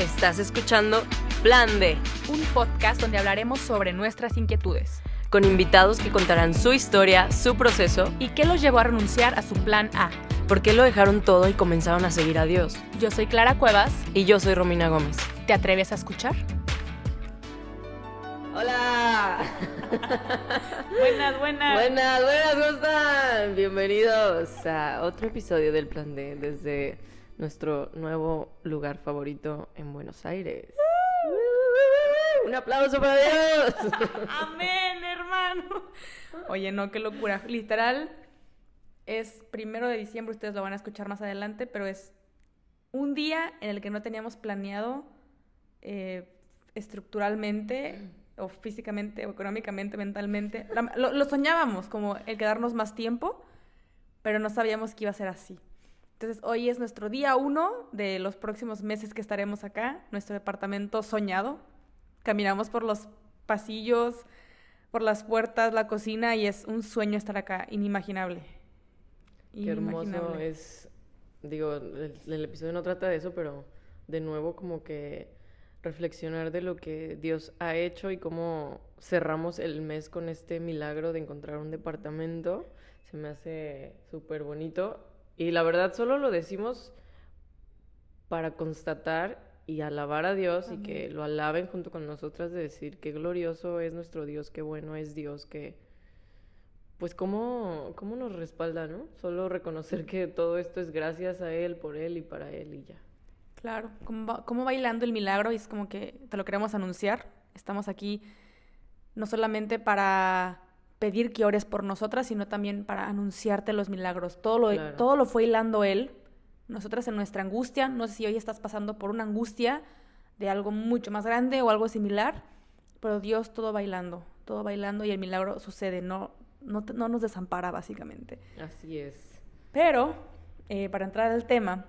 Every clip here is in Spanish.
Estás escuchando Plan D, un podcast donde hablaremos sobre nuestras inquietudes, con invitados que contarán su historia, su proceso y qué los llevó a renunciar a su plan A. ¿Por qué lo dejaron todo y comenzaron a seguir a Dios? Yo soy Clara Cuevas. Y yo soy Romina Gómez. ¿Te atreves a escuchar? ¡Hola! Buenas. Buenas, ¿cómo están? Bienvenidos a otro episodio del Plan D desde nuestro nuevo lugar favorito en Buenos Aires. ¡Un aplauso para Dios! ¡Amén, hermano! Oye, no, qué locura. Literal, es 1 de diciembre, ustedes lo van a escuchar más adelante, pero es un día en el que no teníamos planeado estructuralmente o físicamente o económicamente, mentalmente. Lo soñábamos como el quedarnos más tiempo, pero no sabíamos que iba a ser así. Entonces, hoy es nuestro día 1 de los próximos meses que estaremos acá, nuestro departamento soñado. Caminamos por los pasillos, por las puertas, la cocina, y es un sueño estar acá, inimaginable. Qué hermoso es, digo, el episodio no trata de eso, pero de nuevo como que reflexionar de lo que Dios ha hecho y cómo cerramos el mes con este milagro de encontrar un departamento. Se me hace súper bonito. Y la verdad solo lo decimos para constatar y alabar a Dios. Amén. Y que lo alaben junto con nosotras, de decir qué glorioso es nuestro Dios, qué bueno es Dios, que pues cómo nos respalda, ¿no? Solo reconocer que todo esto es gracias a Él, por Él y para Él y ya. Claro, como bailando el milagro, y es como que te lo queremos anunciar. Estamos aquí no solamente para pedir que ores por nosotras, sino también para anunciarte los milagros. Todo lo fue hilando Él. Nosotras en nuestra angustia, no sé si hoy estás pasando por una angustia de algo mucho más grande o algo similar, pero Dios todo bailando y el milagro sucede, no nos desampara básicamente. Así es. Pero, para entrar al tema,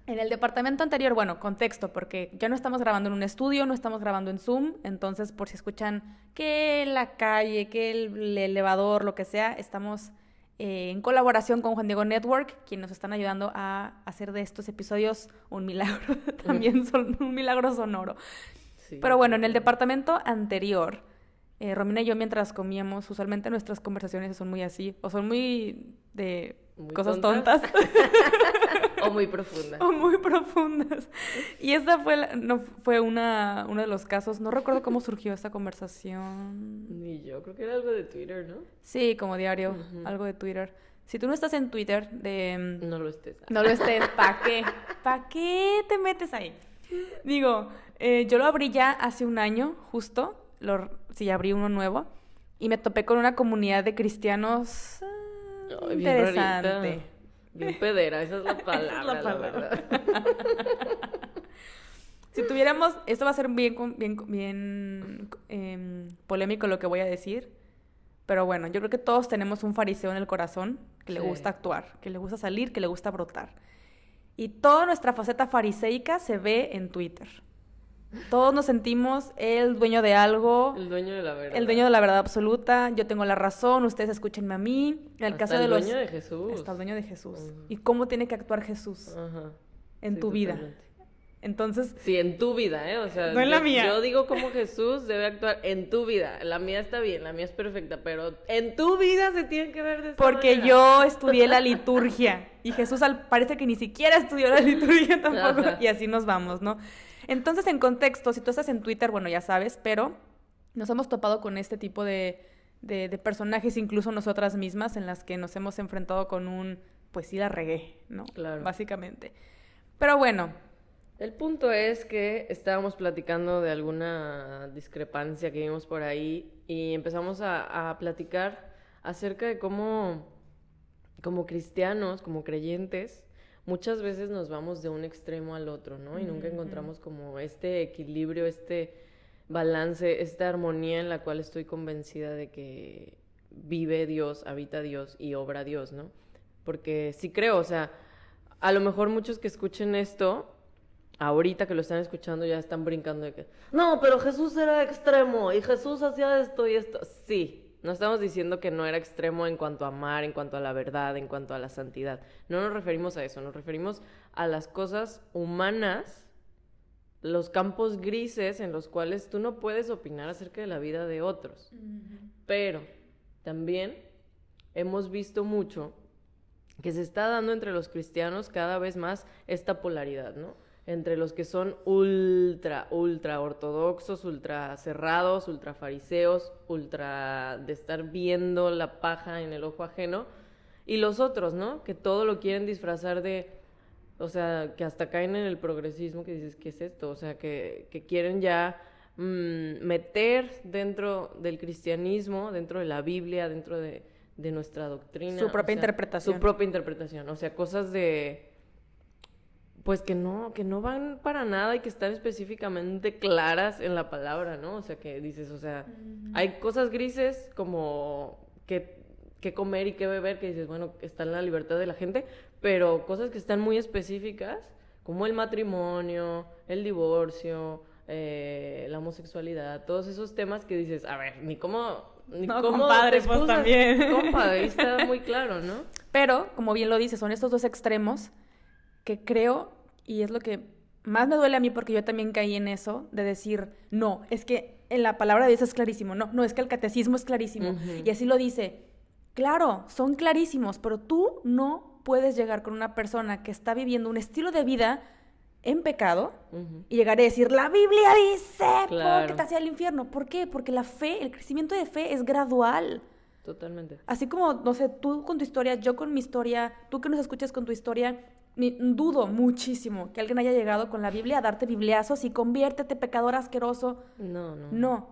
en el departamento anterior, bueno, contexto, porque ya no estamos grabando en un estudio, no estamos grabando en Zoom, entonces por si escuchan que la calle, que el elevador, lo que sea, estamos en colaboración con Juan Diego Network, quienes nos están ayudando a hacer de estos episodios un milagro, también un milagro sonoro. Sí, pero bueno, en el departamento anterior, Romina y yo mientras comíamos, usualmente nuestras conversaciones son muy así, o son muy de muy cosas tontas. O muy profundas. O muy profundas. Y esta fue uno de los casos. No recuerdo cómo surgió esta conversación. Ni yo, creo que era algo de Twitter, ¿no? Sí, como diario, algo de Twitter. Si tú no estás en Twitter, no lo estés. No lo estés, ¿para qué? ¿Para qué te metes ahí? Digo, yo lo abrí ya hace un año, justo. Sí, abrí uno nuevo. Y me topé con una comunidad de cristianos interesante. Bien pedera, esa es la palabra. Esa es la palabra. Si tuviéramos, esto va a ser bien polémico lo que voy a decir, pero bueno, yo creo que todos tenemos un fariseo en el corazón que le gusta actuar, que le gusta salir, que le gusta brotar. Y toda nuestra faceta fariseica se ve en Twitter. Todos nos sentimos el dueño de algo. El dueño de la verdad. El dueño de la verdad absoluta. Yo tengo la razón, ustedes escúchenme a mí. En el caso de los... dueño de Jesús. Hasta el dueño de Jesús. ¿Y cómo tiene que actuar Jesús? En tu vida? Entonces... Sí, en tu vida, ¿eh? O sea, no en la mía. Yo digo cómo Jesús debe actuar en tu vida. La mía está bien, la mía es perfecta, pero en tu vida se tiene que ver de esta Porque manera. Yo estudié la liturgia y Jesús parece que ni siquiera estudió la liturgia tampoco. Y así nos vamos, ¿no? Entonces, en contexto, si tú estás en Twitter, bueno, ya sabes, pero nos hemos topado con este tipo de personajes, incluso nosotras mismas, en las que nos hemos enfrentado con pues sí la regué, ¿no? Claro. Básicamente. Pero bueno. El punto es que estábamos platicando de alguna discrepancia que vimos por ahí y empezamos a platicar acerca de cómo, como cristianos, como creyentes, muchas veces nos vamos de un extremo al otro, ¿no? Y nunca encontramos como este equilibrio, este balance, esta armonía en la cual estoy convencida de que vive Dios, habita Dios y obra Dios, ¿no? Porque sí creo, o sea, a lo mejor muchos que escuchen esto, ahorita que lo están escuchando ya están brincando de que no, pero Jesús era extremo y Jesús hacía esto y esto. Sí. No estamos diciendo que no era extremo en cuanto a amar, en cuanto a la verdad, en cuanto a la santidad. No nos referimos a eso, nos referimos a las cosas humanas los campos grises en los cuales tú no puedes opinar acerca de la vida de otros. Pero también hemos visto mucho que se está dando entre los cristianos cada vez más esta polaridad, ¿no? Entre los que son ultra ortodoxos, ultra cerrados, ultra fariseos, ultra de estar viendo la paja en el ojo ajeno, y los otros, ¿no? Que todo lo quieren disfrazar de, o sea, que hasta caen en el progresismo, que dices, ¿qué es esto? O sea, que quieren ya meter dentro del cristianismo, dentro de la Biblia, dentro de nuestra doctrina. Su propia interpretación. Su propia interpretación, o sea, cosas de... Pues que no van para nada y que están específicamente claras en la palabra, ¿no? O sea, que dices, o sea, hay cosas grises como que comer y que beber, que dices, bueno, está en la libertad de la gente, pero cosas que están muy específicas, como el matrimonio, el divorcio, la homosexualidad, todos esos temas que dices, a ver, ni cómo compadre, pues también. Compadre, ahí está muy claro, ¿no? Pero, como bien lo dices, son estos dos extremos que creo, y es lo que más me duele a mí porque yo también caí en eso, de decir, no, es que en la palabra de Dios es clarísimo, no, es que el catecismo es clarísimo, y así lo dice, claro, son clarísimos, pero tú no puedes llegar con una persona que está viviendo un estilo de vida en pecado y llegar a decir, la Biblia dice que te hacia el infierno. ¿Por qué? Porque la fe, el crecimiento de fe es gradual. Totalmente. Así como, no sé, tú con tu historia, yo con mi historia, tú que nos escuchas con tu historia, dudo muchísimo que alguien haya llegado con la Biblia a darte bibliazos y conviértete, pecador asqueroso. No.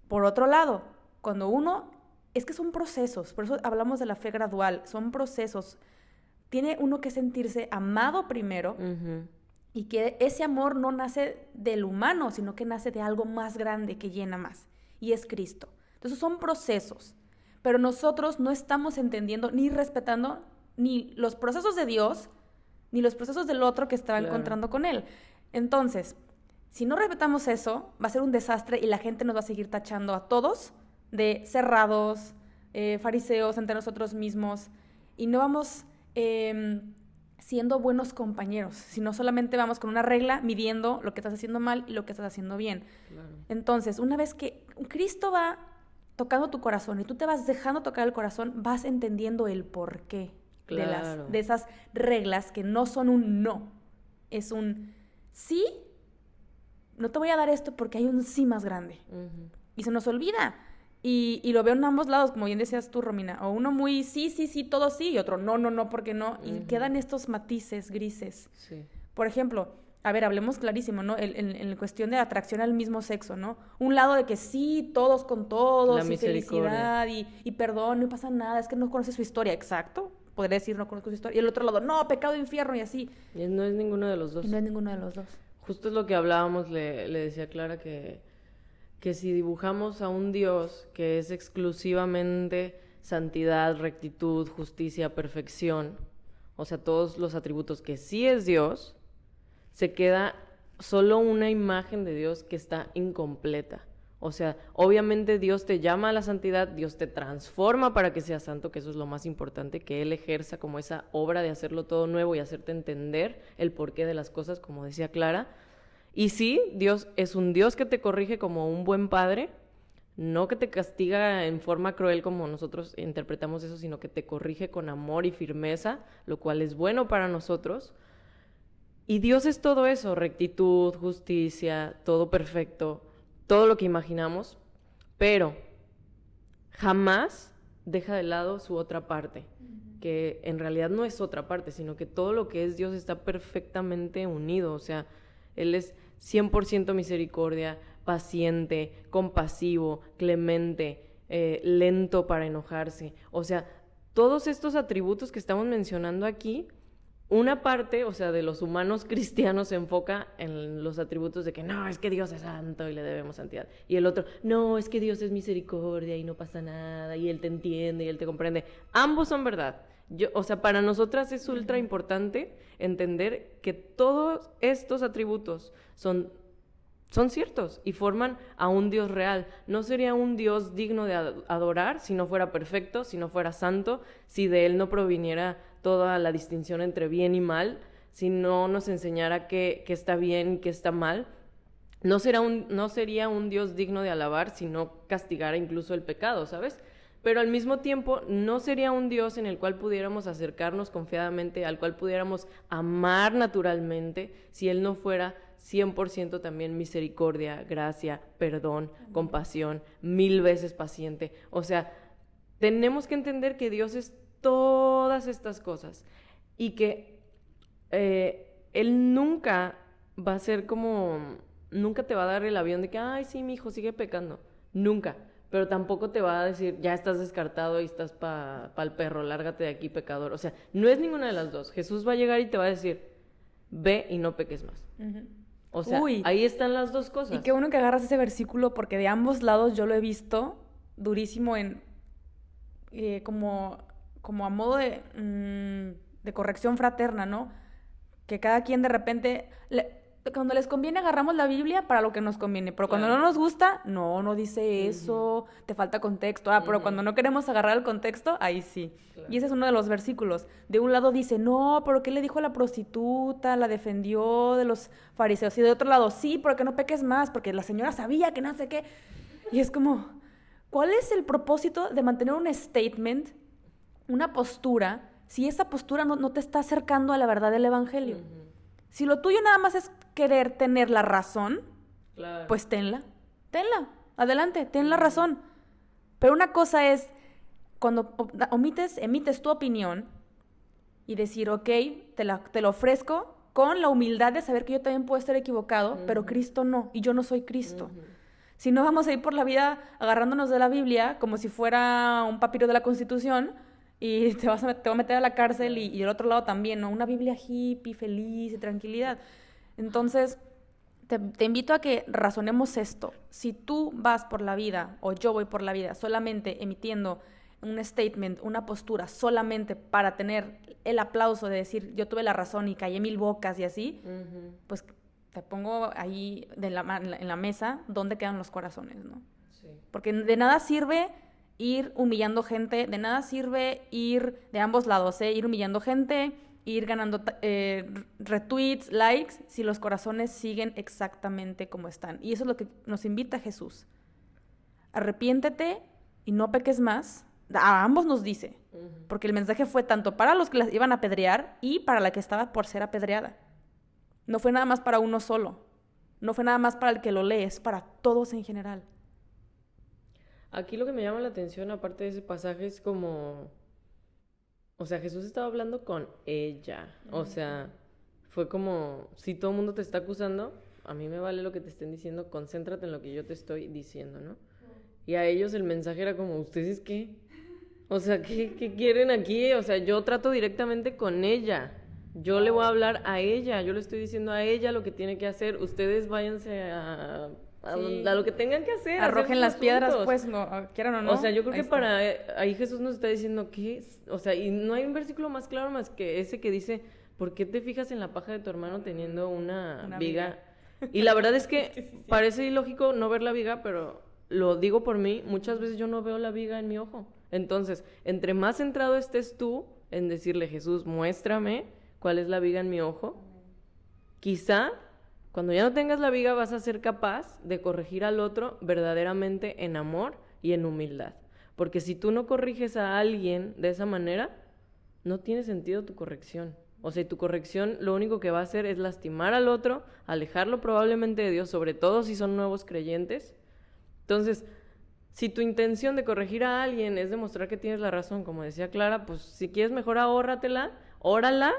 Por otro lado, cuando uno... Es que son procesos, por eso hablamos de la fe gradual, son procesos. Tiene uno que sentirse amado primero y que ese amor no nace del humano, sino que nace de algo más grande que llena más, y es Cristo. Entonces son procesos, pero nosotros no estamos entendiendo ni respetando ni los procesos de Dios, ni los procesos del otro que estaba encontrando con él. Entonces, si no respetamos eso, va a ser un desastre y la gente nos va a seguir tachando a todos de cerrados, fariseos entre nosotros mismos, y no vamos siendo buenos compañeros, sino solamente vamos con una regla midiendo lo que estás haciendo mal y lo que estás haciendo bien. Claro. Entonces, una vez que Cristo va tocando tu corazón y tú te vas dejando tocar el corazón, vas entendiendo el porqué de esas reglas que no son un no, es un sí, no te voy a dar esto porque hay un sí más grande. Y se nos olvida. Y lo veo en ambos lados, como bien decías tú, Romina, o uno muy sí, todo sí, y otro no, porque no, y quedan estos matices grises. Sí. Por ejemplo, a ver, hablemos clarísimo, ¿no? En cuestión de atracción al mismo sexo, ¿no? Un lado de que sí, todos con todos, y felicidad, y perdón, no pasa nada, es que no conoces su historia, exacto, podría decir no conozco su historia, y el otro lado, no, pecado, infierno, y así. Y no es ninguno de los dos. Y no es ninguno de los dos. Justo es lo que hablábamos, le decía a Clara que si dibujamos a un Dios que es exclusivamente santidad, rectitud, justicia, perfección, o sea, todos los atributos que sí es Dios, se queda solo una imagen de Dios que está incompleta. O sea, obviamente Dios te llama a la santidad, Dios te transforma para que seas santo, que eso es lo más importante, que Él ejerza como esa obra de hacerlo todo nuevo y hacerte entender el porqué de las cosas, como decía Clara. Y sí, Dios es un Dios que te corrige como un buen padre, no que te castiga en forma cruel como nosotros interpretamos eso, sino que te corrige con amor y firmeza, lo cual es bueno para nosotros. Y Dios es todo eso, rectitud, justicia, todo perfecto, todo lo que imaginamos, pero jamás deja de lado su otra parte, que en realidad no es otra parte, sino que todo lo que es Dios está perfectamente unido, o sea, Él es 100% misericordia, paciente, compasivo, clemente, lento para enojarse. O sea, todos estos atributos que estamos mencionando aquí, una parte, o sea, de los humanos cristianos se enfoca en los atributos de que no, es que Dios es santo y le debemos santidad. Y el otro, no, es que Dios es misericordia y no pasa nada y Él te entiende y Él te comprende. Ambos son verdad. O sea, para nosotras es ultra importante entender que todos estos atributos son ciertos y forman a un Dios real. No sería un Dios digno de adorar si no fuera perfecto, si no fuera santo, si de Él no proviniera toda la distinción entre bien y mal, si no nos enseñara qué está bien y qué está mal, no sería un Dios digno de alabar si no castigara incluso el pecado, ¿sabes? Pero al mismo tiempo no sería un Dios en el cual pudiéramos acercarnos confiadamente, al cual pudiéramos amar naturalmente, si Él no fuera 100% también misericordia, gracia, perdón, compasión, 1000 veces paciente. O sea, tenemos que entender que Dios es todas estas cosas y que Él nunca va a ser como, nunca te va a dar el avión de que, ay, sí, mi hijo sigue pecando, nunca. Pero tampoco te va a decir, ya estás descartado y estás pa'l perro, lárgate de aquí, pecador. O sea, no es ninguna de las dos. Jesús va a llegar y te va a decir, ve y no peques más. Uh-huh. O sea, ahí están las dos cosas. Y qué bueno que agarras ese versículo, porque de ambos lados yo lo he visto durísimo en como a modo de corrección fraterna, ¿no? Que cada quien de repente... Cuando les conviene agarramos la Biblia para lo que nos conviene, pero cuando no nos gusta, no dice eso, te falta contexto. Pero cuando no queremos agarrar el contexto, ahí sí. Claro. Y ese es uno de los versículos. De un lado dice, no, pero ¿qué le dijo a la prostituta? La defendió de los fariseos. Y de otro lado, sí, pero que no peques más, porque la señora sabía que no sé qué. Y es como, ¿cuál es el propósito de mantener un statement, una postura, si esa postura no te está acercando a la verdad del evangelio? Uh-huh. Si lo tuyo nada más es querer tener la razón, claro, pues tenla, adelante, ten la razón. Pero una cosa es cuando emites tu opinión y decir, ok, te lo ofrezco con la humildad de saber que yo también puedo estar equivocado, uh-huh, pero Cristo no, y yo no soy Cristo. Uh-huh. Si no, vamos a ir por la vida agarrándonos de la Biblia como si fuera un papiro de la Constitución, y te va a meter a la cárcel y del otro lado también, ¿no? Una Biblia hippie, feliz y tranquilidad. Entonces, te invito a que razonemos esto. Si tú vas por la vida, o yo voy por la vida, solamente emitiendo un statement, una postura, solamente para tener el aplauso de decir, yo tuve la razón y callé 1000 bocas y así, uh-huh, pues te pongo ahí en la mesa dónde quedan los corazones, ¿no? Sí. Porque de nada sirve ir humillando gente, de nada sirve ir de ambos lados, ir humillando gente, ir ganando retweets, likes, si los corazones siguen exactamente como están. Y eso es lo que nos invita Jesús. Arrepiéntete y no peques más. A ambos nos dice, uh-huh, porque el mensaje fue tanto para los que las iban a apedrear y para la que estaba por ser apedreada. No fue nada más para uno solo, no fue nada más para el que lo lee, es para todos en general. Aquí lo que me llama la atención, aparte de ese pasaje, es como... O sea, Jesús estaba hablando con ella. O sea, fue como, si todo el mundo te está acusando, a mí me vale lo que te estén diciendo, concéntrate en lo que yo te estoy diciendo, ¿no? Y a ellos el mensaje era como, ¿ustedes qué? O sea, ¿qué quieren aquí? O sea, yo trato directamente con ella. Yo le voy a hablar a ella. Yo le estoy diciendo a ella lo que tiene que hacer. Ustedes váyanse a lo que tengan que hacer. Arrojen las piedras, pues, quieran o no. O sea, yo creo que ahí Jesús nos está diciendo que, o sea, y no hay un versículo más claro más que ese que dice, ¿por qué te fijas en la paja de tu hermano teniendo una viga? Y la verdad es que sí. Parece ilógico no ver la viga, pero lo digo por mí, muchas veces yo no veo la viga en mi ojo. Entonces, entre más centrado estés tú en decirle, Jesús, muéstrame cuál es la viga en mi ojo, quizá cuando ya no tengas la viga vas a ser capaz de corregir al otro verdaderamente en amor y en humildad. Porque si tú no corriges a alguien de esa manera, no tiene sentido tu corrección. O sea, tu corrección lo único que va a hacer es lastimar al otro, alejarlo probablemente de Dios, sobre todo si son nuevos creyentes. Entonces, si tu intención de corregir a alguien es demostrar que tienes la razón, como decía Clara, pues si quieres mejor ahórratela, órala.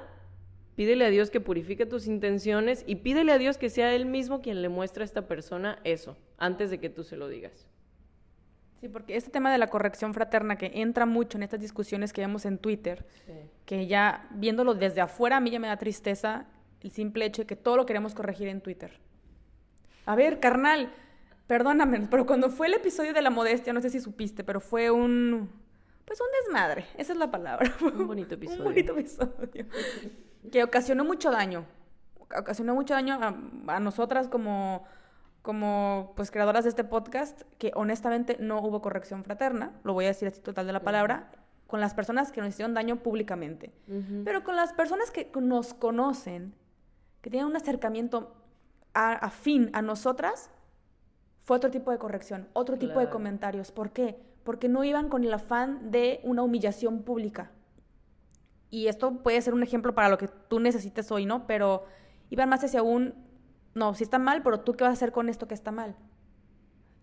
Pídele a Dios que purifique tus intenciones y pídele a Dios que sea Él mismo quien le muestre a esta persona eso, antes de que tú se lo digas. Sí, porque este tema de la corrección fraterna que entra mucho en estas discusiones que vemos en Twitter, sí, que ya viéndolo desde afuera a mí ya me da tristeza el simple hecho de que todo lo queremos corregir en Twitter. A ver, carnal, perdóname, pero cuando fue el episodio de la modestia, no sé si supiste, pero fue un desmadre, esa es la palabra. Un bonito episodio. Un bonito episodio. Que ocasionó mucho daño a nosotras como pues creadoras de este podcast, que honestamente no hubo corrección fraterna, lo voy a decir así total de la palabra, con las personas que nos hicieron daño públicamente. Ujú. Pero con las personas que nos conocen, que tienen un acercamiento afín a nosotras, fue otro tipo de corrección, otro tipo de Claro. comentarios. ¿Por qué? Porque no iban con el afán de una humillación pública. Y esto puede ser un ejemplo para lo que tú necesites hoy, ¿no? Pero iban más hacia no, sí está mal, pero tú qué vas a hacer con esto que está mal.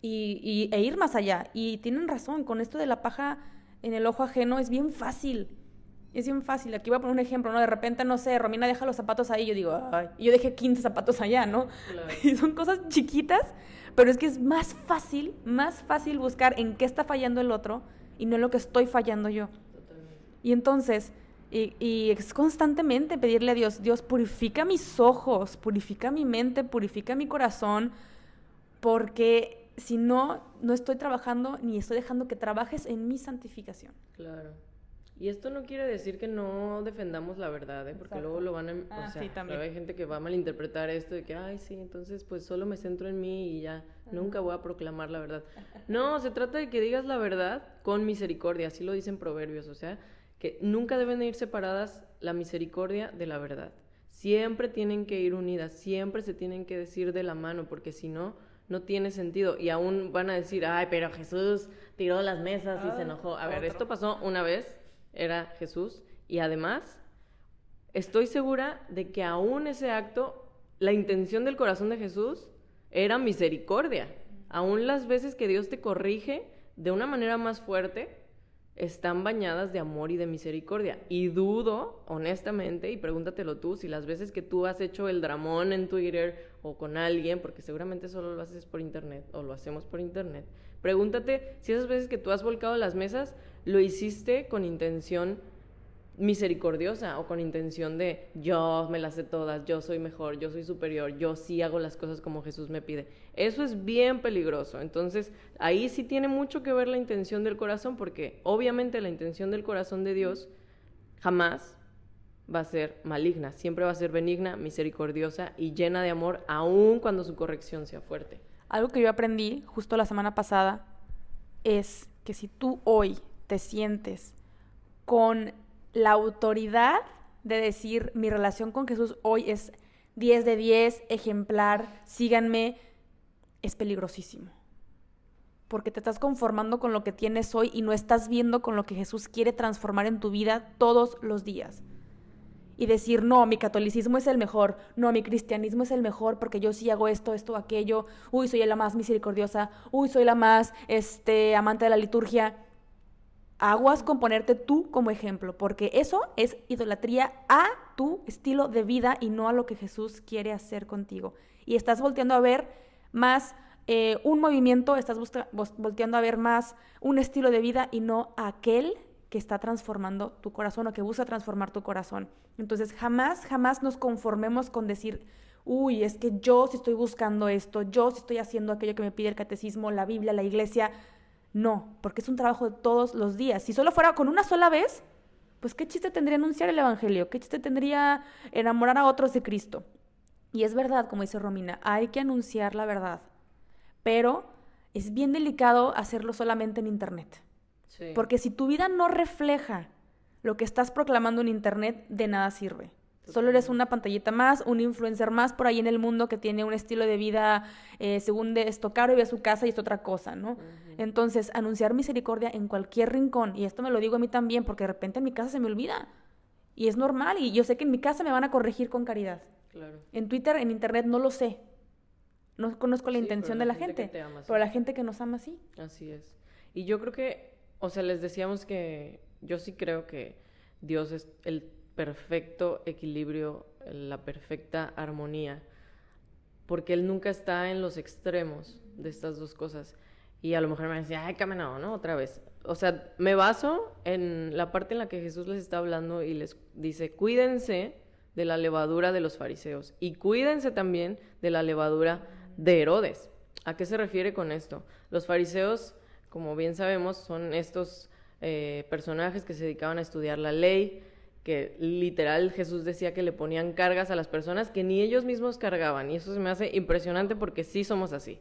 E ir más allá. Y tienen razón, con esto de la paja en el ojo ajeno es bien fácil. Es bien fácil. Aquí voy a poner un ejemplo, ¿no? De repente, no sé, Romina deja los zapatos ahí, yo digo, ay, y yo dejé 15 zapatos allá, ¿no? Claro. Y son cosas chiquitas, pero es que es más fácil buscar en qué está fallando el otro y no en lo que estoy fallando yo. Totalmente. Y entonces, y es constantemente pedirle a Dios, Dios, purifica mis ojos, purifica mi mente, purifica mi corazón, porque si no, no estoy trabajando ni estoy dejando que trabajes en mi santificación. Claro. Y esto no quiere decir que no defendamos la verdad, ¿eh? Porque Exacto. luego lo van a... Ah, o sea, sí, también. luego hay gente que va a malinterpretar esto de que, ay, sí, entonces pues solo me centro en mí y ya, nunca voy a proclamar la verdad. No, se trata de que digas la verdad con misericordia, así lo dicen proverbios, o sea, que nunca deben ir separadas la misericordia de la verdad. Siempre tienen que ir unidas, siempre se tienen que decir de la mano, porque si no, no tiene sentido. Y aún van a decir, ay, pero Jesús tiró las mesas y se enojó. A ver, otro. esto pasó una vez, era Jesús, y además estoy segura de que aún ese acto, la intención del corazón de Jesús era misericordia. Aún las veces que Dios te corrige de una manera más fuerte, están bañadas de amor y de misericordia. Y dudo, honestamente, y pregúntatelo tú, si las veces que tú has hecho el dramón en Twitter o con alguien, porque seguramente solo lo haces por internet o lo hacemos por internet, pregúntate si esas veces que tú has volcado las mesas lo hiciste con intención misericordiosa o con intención de yo me las sé todas, yo soy mejor, yo soy superior, yo sí hago las cosas como Jesús me pide. Eso es bien peligroso. Entonces, ahí sí tiene mucho que ver la intención del corazón, porque obviamente la intención del corazón de Dios jamás va a ser maligna, siempre va a ser benigna, misericordiosa y llena de amor, aun cuando su corrección sea fuerte. Algo que yo aprendí justo la semana pasada es que si tú hoy te sientes con la autoridad de decir mi relación con Jesús hoy es 10 de 10, ejemplar, síganme, es peligrosísimo. Porque te estás conformando con lo que tienes hoy y no estás viendo con lo que Jesús quiere transformar en tu vida todos los días. Y decir, no, mi catolicismo es el mejor, no, mi cristianismo es el mejor porque yo sí hago esto, aquello, uy, soy la más misericordiosa, uy, soy la más amante de la liturgia. Aguas con ponerte tú como ejemplo, porque eso es idolatría a tu estilo de vida y no a lo que Jesús quiere hacer contigo. Y estás volteando a ver más un movimiento, estás volteando a ver más un estilo de vida y no a aquel que está transformando tu corazón o que busca transformar tu corazón. Entonces jamás nos conformemos con decir, uy, es que yo sí estoy buscando esto, yo sí estoy haciendo aquello que me pide el catecismo, la Biblia, la iglesia. No, porque es un trabajo de todos los días. Si solo fuera con una sola vez, pues qué chiste tendría anunciar el evangelio, qué chiste tendría enamorar a otros de Cristo. Y es verdad, como dice Romina, hay que anunciar la verdad, pero es bien delicado hacerlo solamente en internet. Sí. Porque si tu vida no refleja lo que estás proclamando en internet, de nada sirve. Solo eres una pantallita más, un influencer más por ahí en el mundo que tiene un estilo de vida según de esto caro y ve a su casa y es otra cosa, ¿no? Entonces, anunciar misericordia en cualquier rincón, y esto me lo digo a mí también porque de repente en mi casa se me olvida. Y es normal, y yo sé que en mi casa me van a corregir con caridad. Claro. En Twitter, en internet, no lo sé. No conozco la Sí, intención pero de la la gente que gente, te ama, sí. pero la gente que nos ama, sí. Así es. Y yo creo que, o sea, les decíamos que yo sí creo que Dios es el perfecto equilibrio, la perfecta armonía, porque Él nunca está en los extremos de estas dos cosas. Y a lo mejor me decía, ay, cámara, ¿no? Otra vez. O sea, me baso en la parte en la que Jesús les está hablando y les dice, cuídense de la levadura de los fariseos y cuídense también de la levadura de Herodes. ¿A qué se refiere con esto? Los fariseos, como bien sabemos, son estos personajes que se dedicaban a estudiar la ley, que literal Jesús decía que le ponían cargas a las personas que ni ellos mismos cargaban, y eso se me hace impresionante porque sí somos así.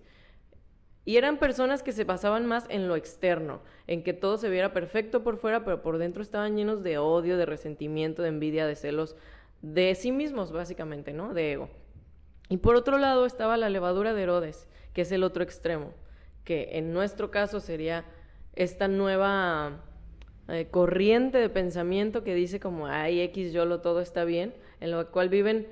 Y eran personas que se basaban más en lo externo, en que todo se viera perfecto por fuera, pero por dentro estaban llenos de odio, de resentimiento, de envidia, de celos, de sí mismos básicamente, ¿no? De ego. Y por otro lado estaba la levadura de Herodes, que es el otro extremo, que en nuestro caso sería esta nueva corriente de pensamiento que dice como, ay, X, YOLO, todo está bien, en lo cual viven,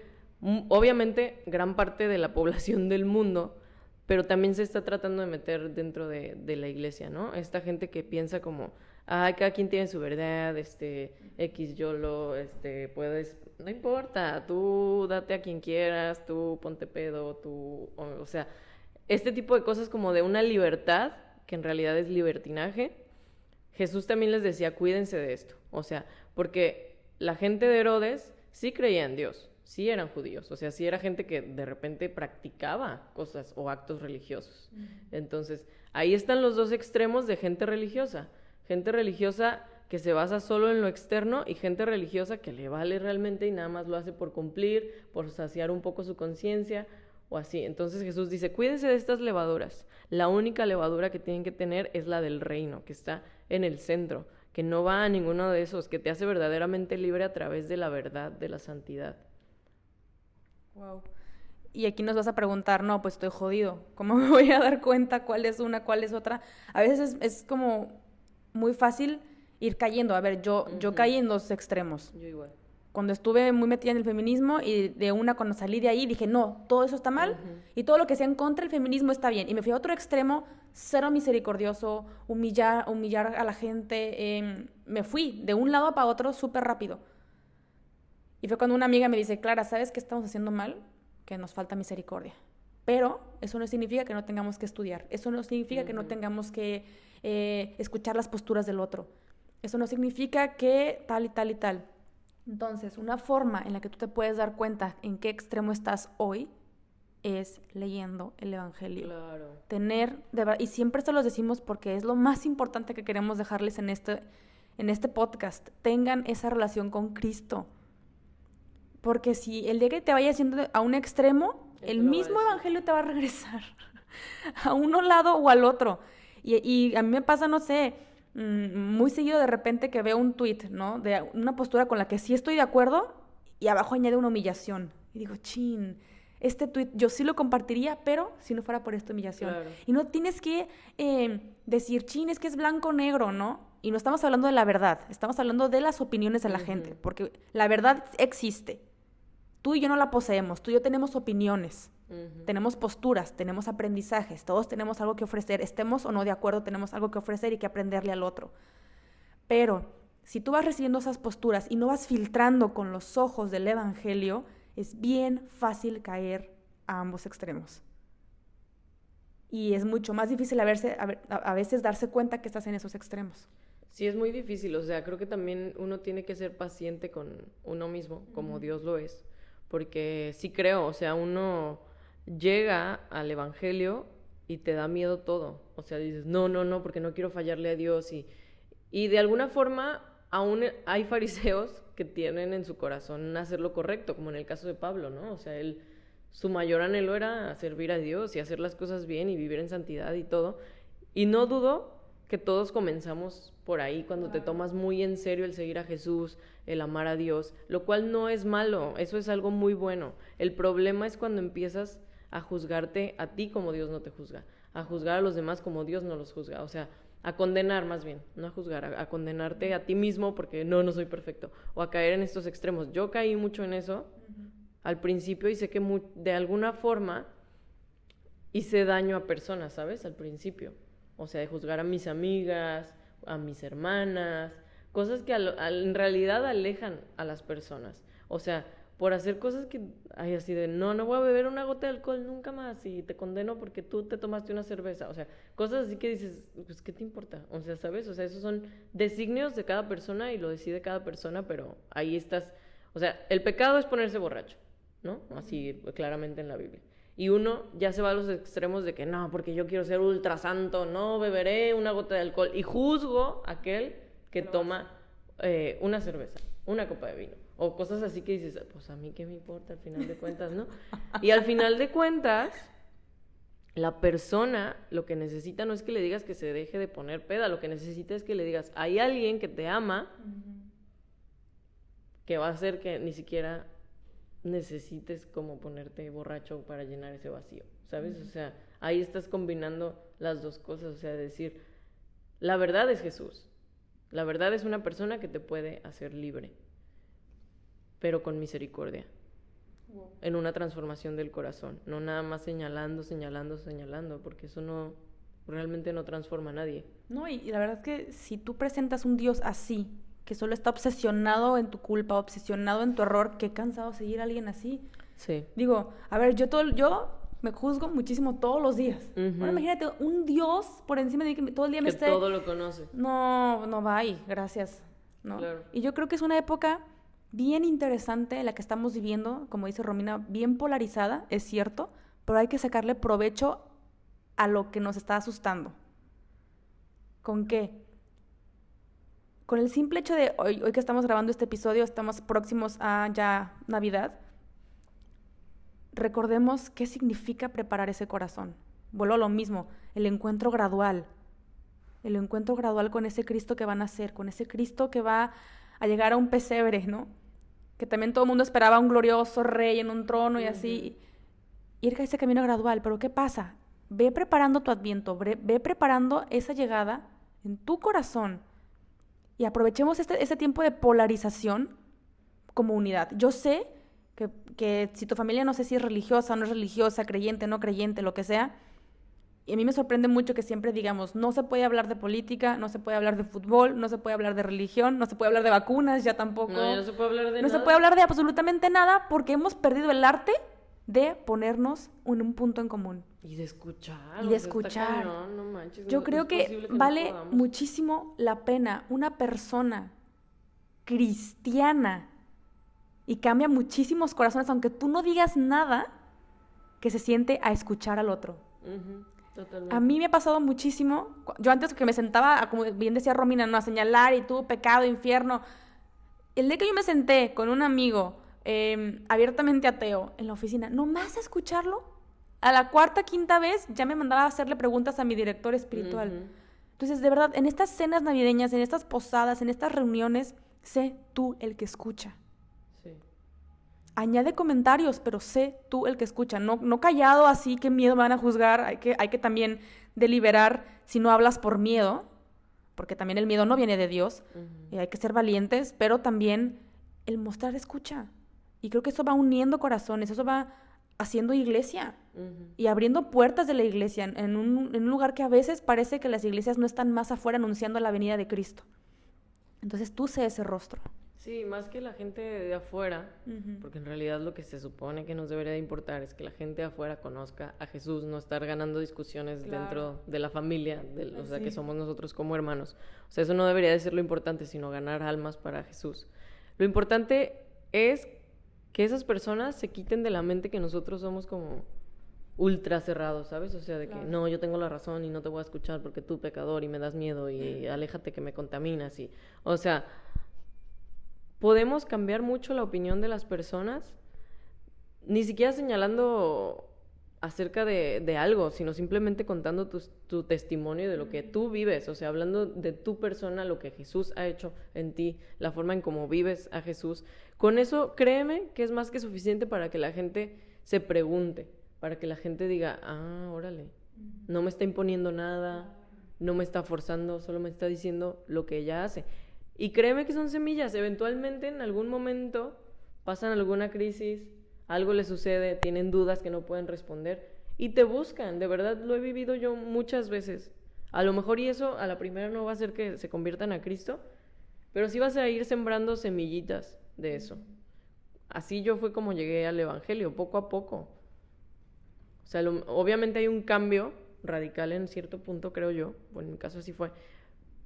obviamente, gran parte de la población del mundo, pero también se está tratando de meter dentro de la iglesia, ¿no? Esta gente que piensa como, ay, cada quien tiene su verdad, X, YOLO, puedes, no importa, tú date a quien quieras, tú ponte pedo, tú, o sea, este tipo de cosas como de una libertad, que en realidad es libertinaje. Jesús también les decía, cuídense de esto, o sea, porque la gente de Herodes sí creía en Dios, sí eran judíos, o sea, sí era gente que de repente practicaba cosas o actos religiosos. Entonces, ahí están los dos extremos de gente religiosa que se basa solo en lo externo y gente religiosa que le vale realmente y nada más lo hace por cumplir, por saciar un poco su conciencia o así. Entonces Jesús dice, cuídense de estas levaduras. La única levadura que tienen que tener es la del reino, que está en el centro, que no va a ninguno de esos, que te hace verdaderamente libre a través de la verdad, de la santidad. Wow. Y aquí nos vas a preguntar, no, pues estoy jodido. ¿Cómo me voy a dar cuenta cuál es una, cuál es otra? A veces es como muy fácil ir cayendo. A ver, yo caí en dos extremos. Yo igual. Cuando estuve muy metida en el feminismo y cuando salí de ahí dije, no, todo eso está mal y todo lo que sea en contra del feminismo está bien. Y me fui a otro extremo, cero misericordioso, humillar a la gente. Me fui de un lado para otro súper rápido. Y fue cuando una amiga me dice, Clara, ¿sabes qué estamos haciendo mal? Que nos falta misericordia. Pero eso no significa que no tengamos que estudiar. Eso no significa que no tengamos que escuchar las posturas del otro. Eso no significa que tal y tal y tal. Entonces, una forma en la que tú te puedes dar cuenta en qué extremo estás hoy es leyendo el Evangelio. Claro. Y siempre se los decimos porque es lo más importante que queremos dejarles en este podcast. Tengan esa relación con Cristo. Porque si el día que te vayas yendo a un extremo, el mismo Evangelio te va a regresar a uno lado o al otro. Y a mí me pasa, no sé, muy seguido de repente que veo un tweet, ¿no? De una postura con la que sí estoy de acuerdo y abajo añade una humillación. Y digo, chin, este tweet yo sí lo compartiría, pero si no fuera por esta humillación. Claro. Y no tienes que decir, chin, es que es blanco o negro, ¿no? Y no estamos hablando de la verdad, estamos hablando de las opiniones de la gente, porque la verdad existe. Tú y yo no la poseemos, tú y yo tenemos opiniones. Tenemos posturas, tenemos aprendizajes, todos tenemos algo que ofrecer, estemos o no de acuerdo, tenemos algo que ofrecer y que aprenderle al otro. Pero si tú vas recibiendo esas posturas y no vas filtrando con los ojos del Evangelio, es bien fácil caer a ambos extremos. Y es mucho más difícil a veces darse cuenta que estás en esos extremos. Sí, es muy difícil, o sea, creo que también uno tiene que ser paciente con uno mismo, como Dios lo es, porque sí creo, o sea, uno llega al Evangelio y te da miedo todo. O sea, dices, no, porque no quiero fallarle a Dios. Y de alguna forma, aún hay fariseos que tienen en su corazón hacer lo correcto, como en el caso de Pablo, ¿no? O sea, su mayor anhelo era servir a Dios y hacer las cosas bien y vivir en santidad y todo. Y no dudo que todos comenzamos por ahí, cuando te tomas muy en serio el seguir a Jesús, el amar a Dios, lo cual no es malo, eso es algo muy bueno. El problema es cuando empiezas a juzgarte a ti como Dios no te juzga, a juzgar a los demás como Dios no los juzga, o sea, a condenar más bien, no a juzgar, a condenarte a ti mismo porque no soy perfecto, o a caer en estos extremos. Yo caí mucho en eso al principio y sé que de alguna forma hice daño a personas, ¿sabes? Al principio, o sea, de juzgar a mis amigas, a mis hermanas, cosas que en realidad alejan a las personas, o sea, por hacer cosas que hay así de, no voy a beber una gota de alcohol nunca más y te condeno porque tú te tomaste una cerveza, o sea, cosas así que dices, pues, ¿qué te importa? O sea, ¿sabes? O sea, esos son designios de cada persona y lo decide cada persona, pero ahí estás, o sea, el pecado es ponerse borracho, ¿no? Así claramente en la Biblia. Y uno ya se va a los extremos de que no, porque yo quiero ser ultra santo, no beberé una gota de alcohol y juzgo a aquel que toma una cerveza, una copa de vino. O cosas así que dices, pues a mí qué me importa al final de cuentas, ¿no? Y al final de cuentas, La persona lo que necesita no es que le digas que se deje de poner peda, lo que necesita es que le digas, hay alguien que te ama, que va a hacer que ni siquiera necesites como ponerte borracho para llenar ese vacío, ¿sabes? O sea, ahí estás combinando las dos cosas, o sea, decir, la verdad es Jesús, la verdad es una persona que te puede hacer libre, pero con misericordia, en una transformación del corazón, no nada más señalando, porque eso no, realmente no transforma a nadie. No, y la verdad es que si tú presentas un Dios así, que solo está obsesionado en tu culpa, obsesionado en tu error, qué cansado seguir a alguien así. Sí. Digo, a ver, yo me juzgo muchísimo todos los días. Ahora imagínate un Dios por encima de mí que todo el día me esté... Que todo lo conoce. No, bye, gracias. ¿No? Claro. Y yo creo que es una época bien interesante la que estamos viviendo, como dice Romina, bien polarizada, es cierto, pero hay que sacarle provecho a lo que nos está asustando. ¿Con qué? Con el simple hecho de hoy que estamos grabando este episodio, estamos próximos a ya Navidad, recordemos qué significa preparar ese corazón. Vuelvo a lo mismo, el encuentro gradual con ese Cristo que va a nacer, con ese Cristo que va a llegar a un pesebre, ¿no? Que también todo el mundo esperaba un glorioso rey en un trono y así. Ir a ese camino gradual, pero ¿qué pasa? Ve preparando tu adviento, ve preparando esa llegada en tu corazón y aprovechemos este tiempo de polarización como unidad. Yo sé que si tu familia no sé si es religiosa o no es religiosa, creyente, no creyente, lo que sea, y a mí me sorprende mucho que siempre digamos, no se puede hablar de política, no se puede hablar de fútbol, no se puede hablar de religión, no se puede hablar de vacunas, ya tampoco. No, ya no se puede hablar de nada. No se puede hablar de absolutamente nada porque hemos perdido el arte de ponernos en un punto en común. Y de escuchar. Y de escuchar. Cañón, no manches, yo creo que vale muchísimo la pena una persona cristiana y cambia muchísimos corazones, aunque tú no digas nada, que se siente a escuchar al otro. Totalmente. A mí me ha pasado muchísimo. Yo antes que me sentaba, como bien decía Romina, no, a señalar y tú, pecado, infierno. El día que yo me senté con un amigo abiertamente ateo en la oficina, nomás a escucharlo, a la cuarta, quinta vez ya me mandaba a hacerle preguntas a mi director espiritual. Entonces, de verdad, en estas cenas navideñas, en estas posadas, en estas reuniones, sé tú el que escucha. Sí. Añade comentarios, pero sé tú el que escucha. No callado así, qué miedo me van a juzgar. Hay que también deliberar si no hablas por miedo, porque también el miedo no viene de Dios. Y hay que ser valientes, pero también el mostrar escucha. Y creo que eso va uniendo corazones, eso va haciendo iglesia y abriendo puertas de la iglesia en un lugar que a veces parece que las iglesias no están más afuera anunciando la venida de Cristo. Entonces tú sé ese rostro. Sí, más que la gente de afuera, porque en realidad lo que se supone que nos debería de importar es que la gente de afuera conozca a Jesús, no estar ganando discusiones dentro de la familia, o sea, que somos nosotros como hermanos. O sea, eso no debería de ser lo importante, sino ganar almas para Jesús. Lo importante es que esas personas se quiten de la mente que nosotros somos como ultra cerrados, ¿sabes? O sea, de que no, yo tengo la razón y no te voy a escuchar porque tú, pecador, y me das miedo y aléjate que me contaminas. O sea, podemos cambiar mucho la opinión de las personas, ni siquiera señalando acerca de algo, sino simplemente contando tu testimonio de lo que tú vives, o sea, hablando de tu persona, lo que Jesús ha hecho en ti, la forma en cómo vives a Jesús. Con eso, créeme que es más que suficiente para que la gente se pregunte, para que la gente diga, órale, no me está imponiendo nada, no me está forzando, solo me está diciendo lo que ella hace. Y créeme que son semillas, eventualmente en algún momento pasan alguna crisis, algo les sucede, tienen dudas que no pueden responder y te buscan, de verdad lo he vivido yo muchas veces. A lo mejor y eso a la primera no va a hacer que se conviertan a Cristo, pero sí vas a ir sembrando semillitas de eso. Así yo fue como llegué al Evangelio, poco a poco. O sea, obviamente hay un cambio radical en cierto punto, creo yo, bueno, en mi caso así fue,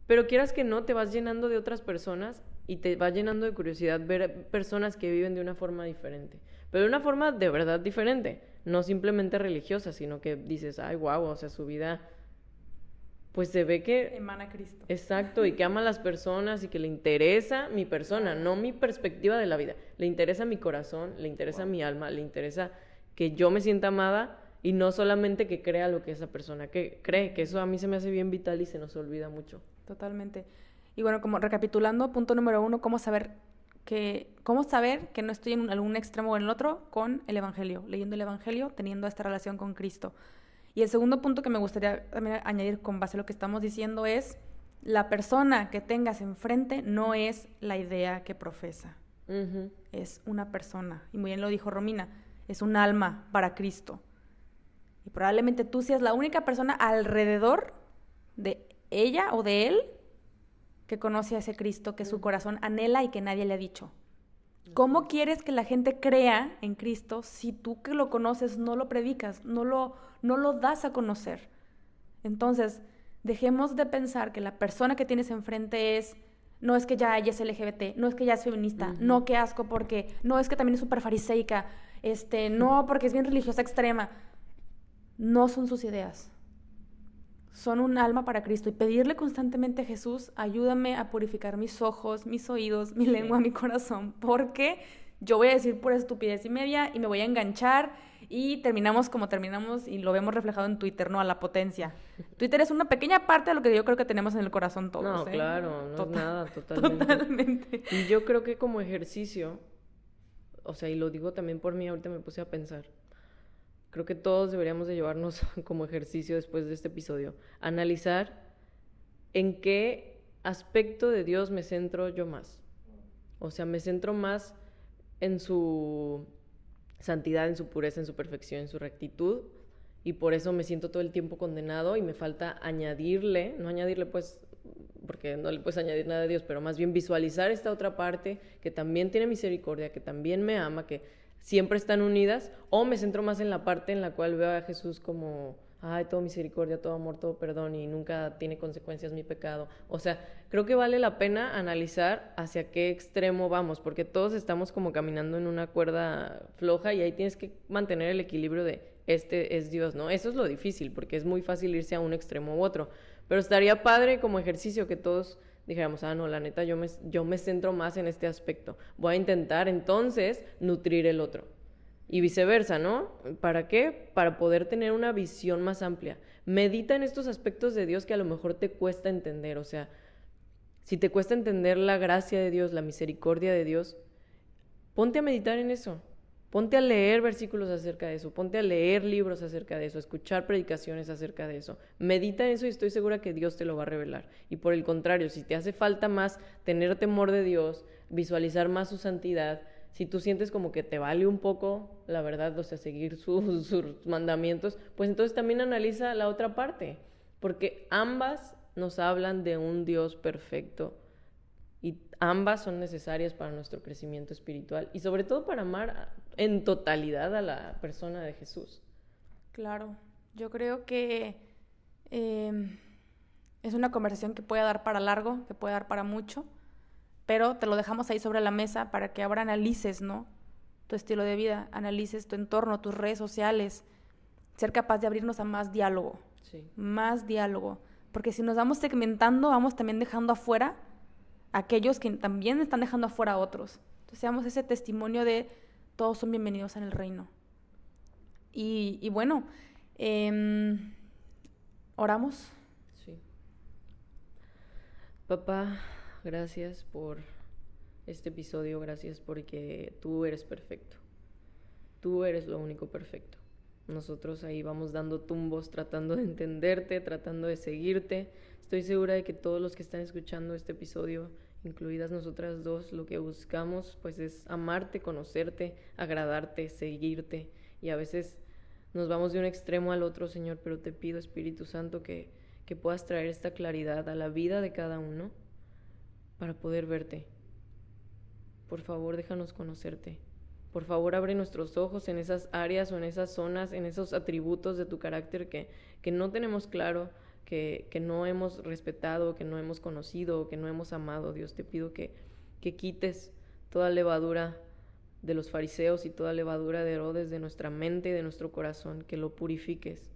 pero quieras que no, te vas llenando de otras personas y te va llenando de curiosidad ver personas que viven de una forma diferente, pero de una forma de verdad diferente, no simplemente religiosa, sino que dices, ay, guau, o sea, su vida, pues se ve que emana a Cristo. Exacto, y que ama a las personas y que le interesa mi persona, no mi perspectiva de la vida, le interesa mi corazón, le interesa mi alma, le interesa que yo me sienta amada y no solamente que crea lo que esa persona que cree, que eso a mí se me hace bien vital y se nos olvida mucho. Totalmente. Y bueno, como recapitulando, punto número 1, cómo saber que no estoy en algún extremo o en el otro, con el Evangelio, leyendo el Evangelio, teniendo esta relación con Cristo. Y el segundo punto que me gustaría también añadir con base a lo que estamos diciendo es, la persona que tengas enfrente no es la idea que profesa. Uh-huh. Es una persona, y muy bien lo dijo Romina, es un alma para Cristo. Y probablemente tú seas la única persona alrededor de ella o de él que conoce a ese Cristo que su corazón anhela y que nadie le ha dicho. ¿Cómo quieres que la gente crea en Cristo si tú que lo conoces no lo predicas, no lo das a conocer? Entonces, dejemos de pensar que la persona que tienes enfrente no es que ya ella es LGBT, no es que ya es feminista, uh-huh. No, qué asco, porque no es que también es súper fariseica, no, porque es bien religiosa extrema. No son sus ideas. Son un alma para Cristo, y pedirle constantemente a Jesús, ayúdame a purificar mis ojos, mis oídos, mi lengua, mi corazón, porque yo voy a decir pura estupidez y media y me voy a enganchar y terminamos como terminamos, y lo vemos reflejado en Twitter, ¿no? A la potencia. Twitter es una pequeña parte de lo que yo creo que tenemos en el corazón todos. No, claro, no es nada, totalmente. Y yo creo que como ejercicio, o sea, y lo digo también por mí, ahorita me puse a pensar, creo que todos deberíamos de llevarnos como ejercicio después de este episodio, analizar en qué aspecto de Dios me centro yo más. O sea, me centro más en su santidad, en su pureza, en su perfección, en su rectitud, y por eso me siento todo el tiempo condenado y me falta añadirle, no añadirle pues, porque no le puedes añadir nada a Dios, pero más bien visualizar esta otra parte que también tiene misericordia, que también me ama, que siempre están unidas, o me centro más en la parte en la cual veo a Jesús como, ay, todo misericordia, todo amor, todo perdón, y nunca tiene consecuencias mi pecado. O sea, creo que vale la pena analizar hacia qué extremo vamos, porque todos estamos como caminando en una cuerda floja y ahí tienes que mantener el equilibrio de, este es Dios, ¿no? Eso es lo difícil, porque es muy fácil irse a un extremo u otro, pero estaría padre como ejercicio que todos dijéramos, no, la neta, yo me centro más en este aspecto. Voy a intentar entonces nutrir el otro. Y viceversa, ¿no? ¿Para qué? Para poder tener una visión más amplia. Medita en estos aspectos de Dios que a lo mejor te cuesta entender. O sea, si te cuesta entender la gracia de Dios, la misericordia de Dios, ponte a meditar en eso. Ponte a leer versículos acerca de eso, ponte a leer libros acerca de eso, a escuchar predicaciones acerca de eso. Medita en eso y estoy segura que Dios te lo va a revelar. Y por el contrario, si te hace falta más tener temor de Dios, visualizar más su santidad, si tú sientes como que te vale un poco, la verdad, o sea, seguir sus mandamientos, pues entonces también analiza la otra parte, porque ambas nos hablan de un Dios perfecto, y ambas son necesarias para nuestro crecimiento espiritual y sobre todo para amar en totalidad a la persona de Jesús. Claro, yo creo que es una conversación que puede dar para largo, que puede dar para mucho, pero te lo dejamos ahí sobre la mesa para que ahora analices, ¿no? Tu estilo de vida, analices tu entorno, tus redes sociales, ser capaz de abrirnos a más diálogo, sí. Más diálogo, porque si nos vamos segmentando, vamos también dejando afuera aquellos que también están dejando afuera a otros. Entonces seamos ese testimonio de todos son bienvenidos en el reino. Y bueno, ¿oramos? Sí. Papá, gracias por este episodio, gracias porque tú eres perfecto. Tú eres lo único perfecto. Nosotros ahí vamos dando tumbos, tratando de entenderte, tratando de seguirte. Estoy segura de que todos los que están escuchando este episodio, incluidas nosotras dos, lo que buscamos pues es amarte, conocerte, agradarte, seguirte. Y a veces nos vamos de un extremo al otro, Señor, pero te pido, Espíritu Santo, que puedas traer esta claridad a la vida de cada uno para poder verte. Por favor, déjanos conocerte. Por favor, abre nuestros ojos en esas áreas o en esas zonas, en esos atributos de tu carácter que no tenemos claro, que no hemos respetado, que no hemos conocido, que no hemos amado. Dios, te pido que quites toda levadura de los fariseos y toda levadura de Herodes de nuestra mente y de nuestro corazón, que lo purifiques,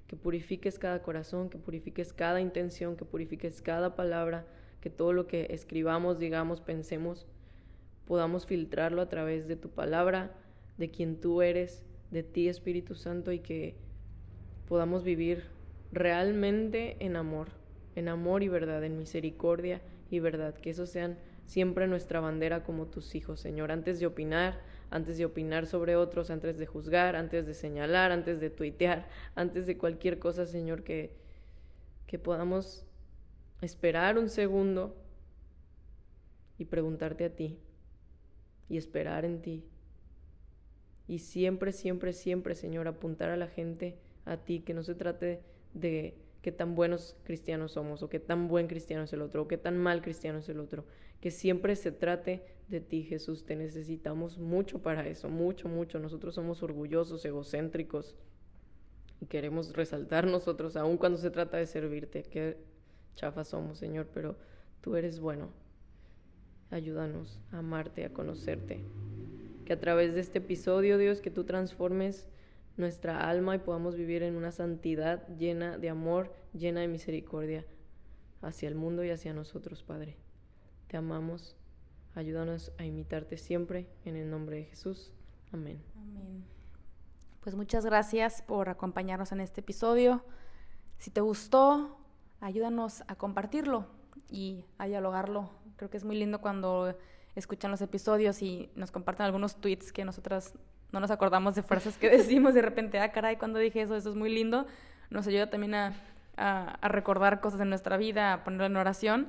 que purifiques cada corazón, que purifiques cada intención, que purifiques cada palabra, que todo lo que escribamos, digamos, pensemos, podamos filtrarlo a través de tu palabra, de quien tú eres, de ti, Espíritu Santo, y que podamos vivir realmente en amor y verdad, en misericordia y verdad, que esos sean siempre nuestra bandera como tus hijos, Señor, antes de opinar sobre otros, antes de juzgar, antes de señalar, antes de tuitear, antes de cualquier cosa, Señor, que podamos esperar un segundo y preguntarte a ti y esperar en ti. Y siempre, siempre, siempre, Señor, apuntar a la gente a ti, que no se trate de qué tan buenos cristianos somos, o qué tan buen cristiano es el otro, o qué tan mal cristiano es el otro, que siempre se trate de ti, Jesús. Te necesitamos mucho para eso, mucho, mucho. Nosotros somos orgullosos, egocéntricos, y queremos resaltar nosotros, aun cuando se trata de servirte. Qué chafas somos, Señor, pero tú eres bueno. Ayúdanos a amarte, a conocerte. Que a través de este episodio, Dios, que tú transformes nuestra alma y podamos vivir en una santidad llena de amor, llena de misericordia hacia el mundo y hacia nosotros, Padre. Te amamos. Ayúdanos a imitarte siempre, en el nombre de Jesús. Amén. Amén. Pues muchas gracias por acompañarnos en este episodio. Si te gustó, ayúdanos a compartirlo y a dialogarlo. Creo que es muy lindo cuando escuchan los episodios y nos comparten algunos tweets que nosotras no nos acordamos de frases que decimos de repente. Caray, cuando dije eso es muy lindo. Nos ayuda también a recordar cosas de nuestra vida, a ponerlo en oración,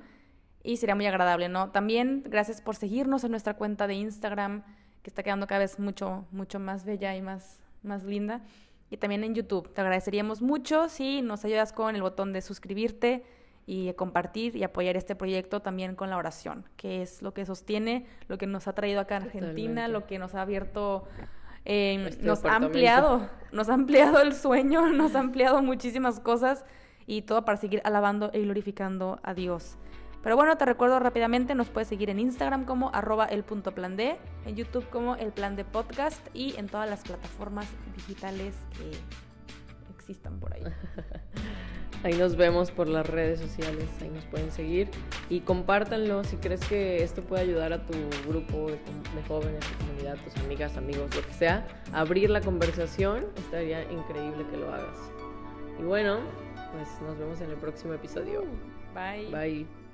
y sería muy agradable, ¿no? También gracias por seguirnos en nuestra cuenta de Instagram, que está quedando cada vez mucho, mucho más bella y más linda. Y también en YouTube. Te agradeceríamos mucho si nos ayudas con el botón de suscribirte y compartir y apoyar este proyecto también con la oración, que es lo que sostiene, lo que nos ha traído acá a Argentina, lo que nos ha abierto, nos ha ampliado el sueño, nos ha ampliado muchísimas cosas, y todo para seguir alabando y glorificando a Dios. Pero bueno, te recuerdo rápidamente, nos puedes seguir en Instagram como @el.pland, en YouTube como El Plan de Podcast, y en todas las plataformas digitales que existan por ahí. Ahí nos vemos por las redes sociales, ahí nos pueden seguir y compártanlo si crees que esto puede ayudar a tu grupo de jóvenes, tu comunidad, tus amigas, amigos, lo que sea. Abrir la conversación, estaría increíble que lo hagas. Y bueno, pues nos vemos en el próximo episodio. Bye. Bye.